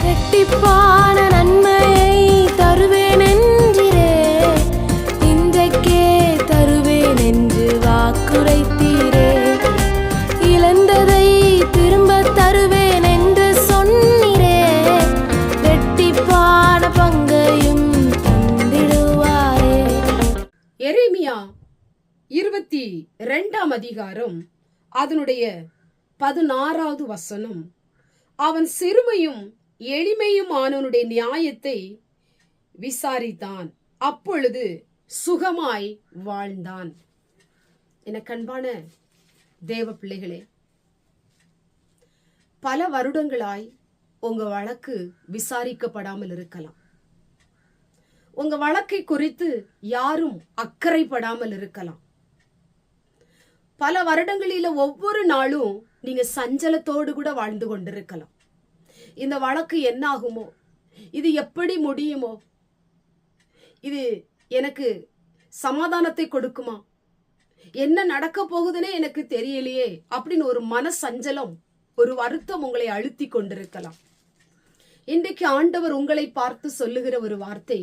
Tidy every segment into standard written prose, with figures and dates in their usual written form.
இரட்டிப்பான நன்மையை தருவேன் என்றிரே, இன்றைக்கே தருவேன் என்று வாக்குரைத்தீரே. இழந்ததை திரும்ப தருவேன் என்று சொன்னீரே, இரட்டிப்பான பங்கையும் தந்திடுவாரே. எரேமியா 22 அதிகாரம் அதனுடைய 16வது வசனம். அவன் சிறுமையும் எளிமையுமானவனுடைய நியாயத்தை விசாரித்தான், அப்பொழுது சுகமாய் வாழ்ந்தான். என கண்பான தேவ பிள்ளைகளே, பல வருடங்களாய் உங்க வழக்கு விசாரிக்கப்படாமல் இருக்கலாம். உங்க வழக்கை குறித்து யாரும் அக்கறைப்படாமல் இருக்கலாம். பல வருடங்களில ஒவ்வொரு நாளும் நீங்க சஞ்சலத்தோடு கூட வாழ்ந்து கொண்டிருக்கலாம். இந்த வழக்கு என்ன ஆகுமோ, இது எப்படி முடியுமோ, இது எனக்கு சமாதானத்தை கொடுக்குமா, என்ன நடக்க போகுதுன்னே எனக்கு தெரியலையே அப்படின்னு ஒரு மன சஞ்சலம், ஒரு வருத்தம் உங்களை அழுத்தி கொண்டிருக்கலாம். இன்றைக்கு ஆண்டவர் உங்களை பார்த்து சொல்லுகிற ஒரு வார்த்தை,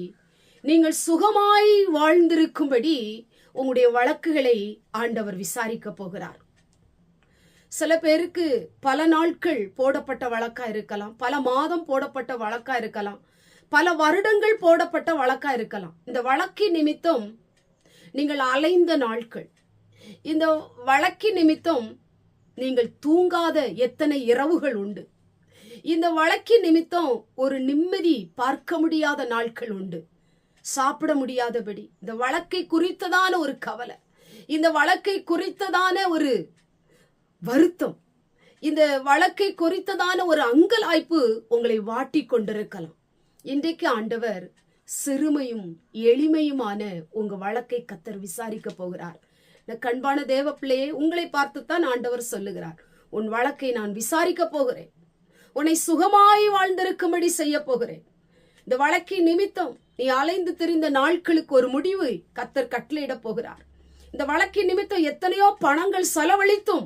நீங்கள் சுகமாய் வாழ்ந்திருக்கும்படி உங்களுடைய வழக்குகளை ஆண்டவர் விசாரிக்க போகிறார். சில பேருக்கு பல நாட்கள் போடப்பட்ட வழக்கா இருக்கலாம், பல மாதம் போடப்பட்ட வழக்கா இருக்கலாம், பல வருடங்கள் போடப்பட்ட வழக்கா இருக்கலாம். இந்த வழக்கின் நிமித்தம் நீங்கள் அலைந்த நாட்கள், இந்த வழக்கின் நிமித்தம் நீங்கள் தூங்காத எத்தனை இரவுகள் உண்டு. இந்த வழக்கின் நிமித்தம் ஒரு நிம்மதி பார்க்க முடியாத நாட்கள் உண்டு. சாப்பிட முடியாதபடி இந்த வழக்கை குறித்ததான ஒரு கவலை, இந்த வழக்கை குறித்ததான ஒரு வருத்தம், இந்த வழக்கை குறித்ததான ஒரு அங்கலாய்ப்பு உங்களை வாட்டி கொண்டிருக்கலாம். இன்றைக்கு ஆண்டவர் சிறுமையும் எளிமையுமான உங்க வழக்கை கர்த்தர் விசாரிக்க போகிறார். கண்பான தேவ பிள்ளையே, உங்களை பார்த்துத்தான் ஆண்டவர் சொல்லுகிறார், உன் வழக்கை நான் விசாரிக்க போகிறேன், உன்னை சுகமாய் வாழ்ந்திருக்கும்படி செய்ய போகிறேன். இந்த வழக்கின் நிமித்தம் நீ அலைந்து திரிந்த நாட்களுக்கு ஒரு முடிவு கர்த்தர் கட்டளையிட போகிறார். இந்த வழக்கின் நிமித்தம் எத்தனையோ பணங்கள் செலவழித்தும்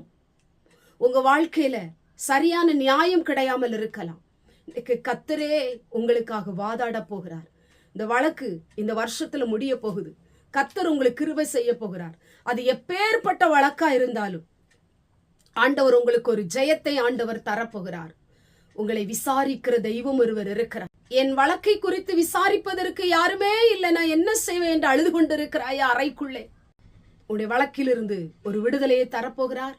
உங்க வாழ்க்கையில சரியான நியாயம் கிடையாமல் இருக்கலாம். இன்னைக்கு கர்த்தரே உங்களுக்காக வாதாட போகிறார். இந்த வழக்கு இந்த வருஷத்துல முடிய போகுது. கர்த்தர் உங்களுக்கு கிருபை செய்ய போகிறார். அது எப்பேற்பட்ட வழக்கா இருந்தாலும் ஆண்டவர் உங்களுக்கு ஒரு ஜெயத்தை ஆண்டவர் தரப்போகிறார். உங்களை விசாரிக்கிற தெய்வம் ஒருவர் இருக்கிறார். என் வழக்கை குறித்து விசாரிப்பதற்கு யாருமே இல்லை, நான் என்ன செய்வேன் என்று அழுது கொண்டிருக்கிறாயா அறைக்குள்ளே, உன்னுடைய வழக்கிலிருந்து ஒரு விடுதலையை தரப்போகிறார்.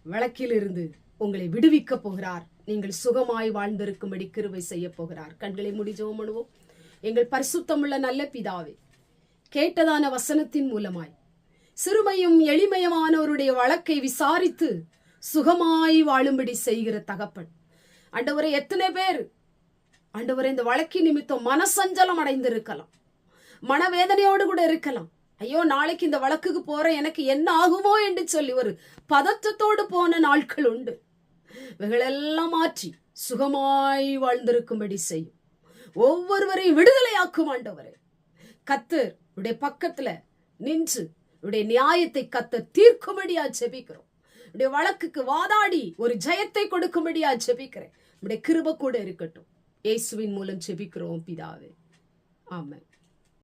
வழக்கிலிருந்து உங்களை விடுவிக்க போகிறார். நீங்கள் சுகமாய் வாழ்ந்திருக்கும்படி கிருபை செய்ய போகிறார். கண்களை மூடி ஜெபம் பண்ணுவோம். எங்கள் பரிசுத்தமுள்ள நல்ல பிதாவே, கேட்டதான வசனத்தின் மூலமாய் சிறுமையும் எளிமையுமானவருடைய வழக்கை விசாரித்து சுகமாய் வாழும்படி செய்கிற தகப்பன் ஆண்டவரே, எத்தனை பேர் ஆண்டவரே இந்த வழக்கின் நிமித்தம் மனசஞ்சலம் அடைந்திருக்கலாம், மனவேதனையோடு கூட இருக்கலாம். ஐயோ, நாளைக்கு இந்த வழக்குக்கு போறேன், எனக்கு என்ன ஆகுமோ என்று சொல்லி ஒரு பதற்றத்தோடு போன நாட்கள் உண்டு. இவைகளெல்லாம் மாற்றி சுகமாய் வாழ்ந்திருக்கும்படி செய்யும். ஒவ்வொருவரையும் விடுதலையாக்கும் ஆண்டவரே. கர்த்தர் உடைய பக்கத்துல நின்று உடைய நியாயத்தை கர்த்தர் தீர்க்கும்படியா ஜெபிக்கிறோம். உடைய வழக்குக்கு வாதாடி ஒரு ஜெயத்தை கொடுக்கும்படியா ஜெபிக்கிறேன். உடைய கிருபை கூட இருக்கட்டும். இயேசுவின் மூலம் ஜெபிக்கிறோம் பிதாவே, ஆமென்.